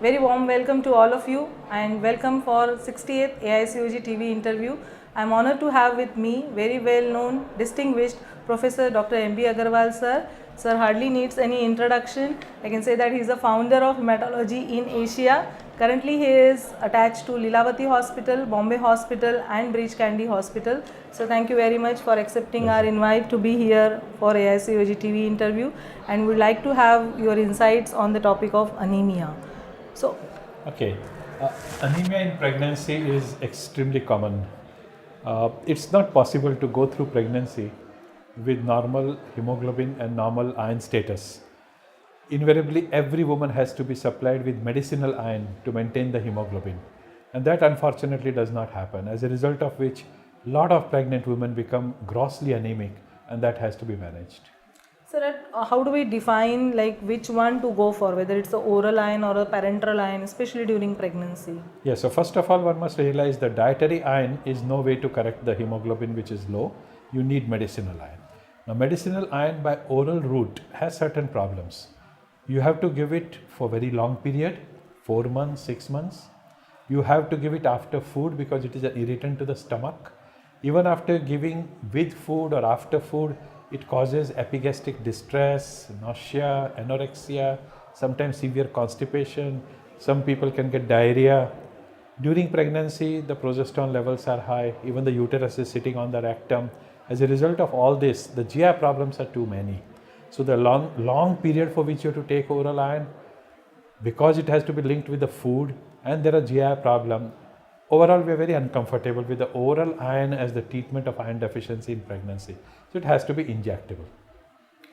Very warm welcome to all of you and welcome for 68th AICOG TV interview. I am honored to have with me very well known, distinguished Professor Dr. M.B. Agarwal sir. Sir hardly needs any introduction. I can say that he is the founder of hematology in Asia. Currently he is attached to Lilavati Hospital, Bombay Hospital and Breach Candy Hospital. So thank you very much for accepting our invite to be here for AICOG TV interview, and we would like to have your insights on the topic of anemia. So, Okay, anemia in pregnancy is extremely common. It's not possible to go through pregnancy with normal hemoglobin and normal iron status. Invariably, every woman has to be supplied with medicinal iron to maintain the hemoglobin, and that unfortunately does not happen. As a result of which, a lot of pregnant women become grossly anemic, and that has to be managed. so that how do we define like which one to go for, whether it's the oral iron or a parenteral iron, especially during pregnancy? Yes, so first of all, one must realize that dietary iron is no way to correct the hemoglobin which is low. You need medicinal iron. Now, medicinal iron by oral route has certain problems. You have to give it for very long period, 4 months, 6 months. You have to give it after food because it is an irritant to the stomach. Even after giving with food or after food, it causes epigastric distress, nausea, anorexia, sometimes severe constipation. Some people can get diarrhea. During pregnancy, the progesterone levels are high. Even the uterus is sitting on the rectum. As a result of all this, the GI problems are too many. So the long period for which you have to take oral iron, because it has to be linked with the food and there are GI problem, overall we are very uncomfortable with the oral iron as the treatment of iron deficiency in pregnancy. So it has to be injectable.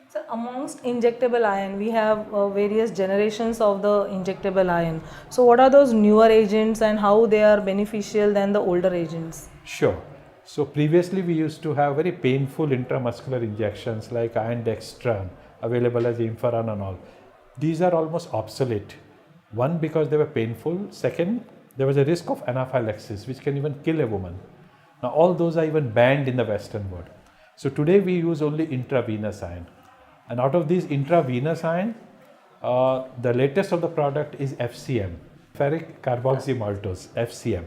So amongst injectable iron, we have various generations of the injectable iron. So what are those newer agents and how they are beneficial than the older agents? Sure. So previously we used to have very painful intramuscular injections like iron dextran available as Imferon and all. These are almost obsolete. One, because they were painful. Second, there was a risk of anaphylaxis which can even kill a woman. Now all those are even banned in the Western world. So today we use only intravenous iron. And out of these intravenous iron, the latest of the product is FCM, ferric carboxymaltose, FCM.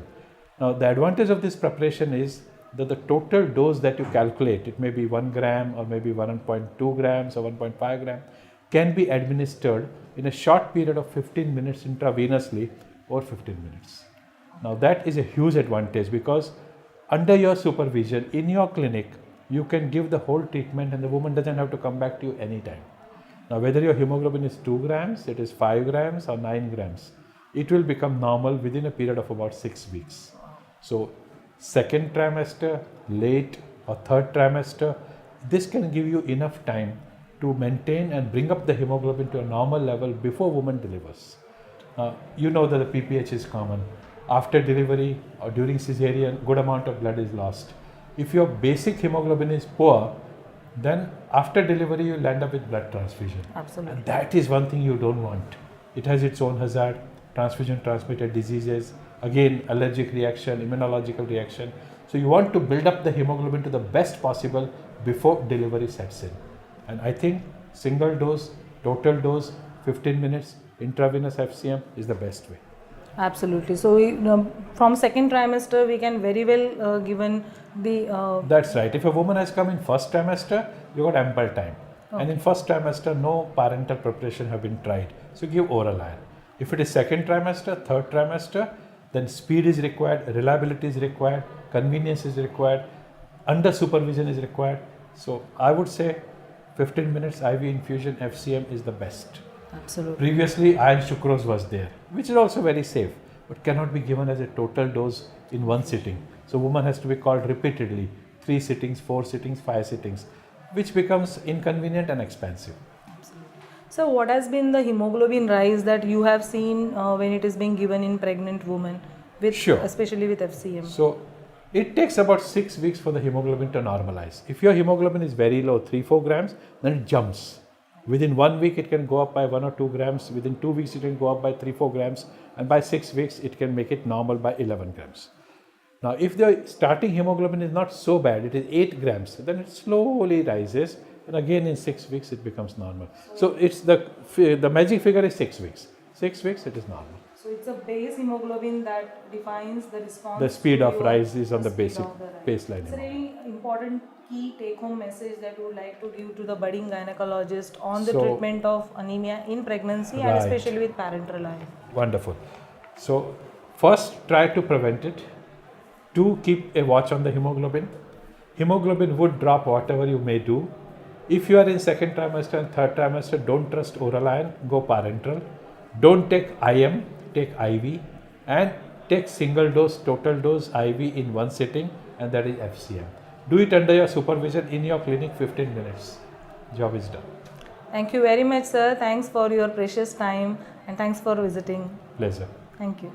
Now the advantage of this preparation is that the total dose that you calculate, it may be 1 gram or maybe 1.2 grams or 1.5 gram, can be administered in a short period of 15 minutes intravenously or 15 minutes. Now that is a huge advantage because under your supervision in your clinic, you can give the whole treatment and the woman doesn't have to come back to you anytime. Now whether your hemoglobin is 2 grams, it is 5 grams or 9 grams, it will become normal within a period of about 6 weeks. So second trimester, late or third trimester, this can give you enough time to maintain and bring up the hemoglobin to a normal level before woman delivers. You know that the PPH is common. After delivery or during cesarean, good amount of blood is lost. If your basic hemoglobin is poor, then after delivery you will end up with blood transfusion. Absolutely. And that is one thing you don't want. It has its own hazard, transfusion transmitted diseases, again allergic reaction, immunological reaction. So you want to build up the hemoglobin to the best possible before delivery sets in. And I think single dose, total dose, 15 minutes, intravenous FCM is the best way. Absolutely. So from second trimester, we can very well given the. That's right. If a woman has come in first trimester, you got ample time. Okay. And in first trimester, no parental preparation have been tried. So give oral iron. If it is second trimester, third trimester, then speed is required, reliability is required, convenience is required, under supervision is required. So I would say 15 minutes IV infusion FCM is the best. Absolutely. Previously iron sucrose was there, which is also very safe, but cannot be given as a total dose in one sitting. So woman has to be called repeatedly, 3 sittings, 4 sittings, 5 sittings, which becomes inconvenient and expensive. So what has been the hemoglobin rise that you have seen when it is being given in pregnant women, with Sure. especially with FCM? So it takes about 6 weeks for the hemoglobin to normalize. If your hemoglobin is very low, 3-4 grams, then it jumps. Within 1 week, it can go up by 1 or 2 grams. Within 2 weeks, it can go up by 3-4 grams. And by 6 weeks, it can make it normal by 11 grams. Now, if the starting hemoglobin is not so bad, it is 8 grams, then it slowly rises. And again, in 6 weeks, it becomes normal. So it's the magic figure is 6 weeks. 6 weeks, it is normal. So it's a base hemoglobin that defines the response. The speed to of your- rise is on the speed basic of the rise. baseline. It's a really important key take-home message that you would like to give to the budding gynecologist on the So- treatment of anemia in pregnancy and Right. especially with parenteral iron. Wonderful. So, first try to prevent it. 2, keep a watch on the hemoglobin. Hemoglobin would drop whatever you may do. If you are in second trimester and third trimester, don't trust oral iron, go parenteral. Don't take IM, take IV, and take single dose, total dose IV in one sitting, and that is FCM. Do it under your supervision in your clinic, 15 minutes. Job is done. Thank you very much, sir. Thanks for your precious time and thanks for visiting. Pleasure. Thank you.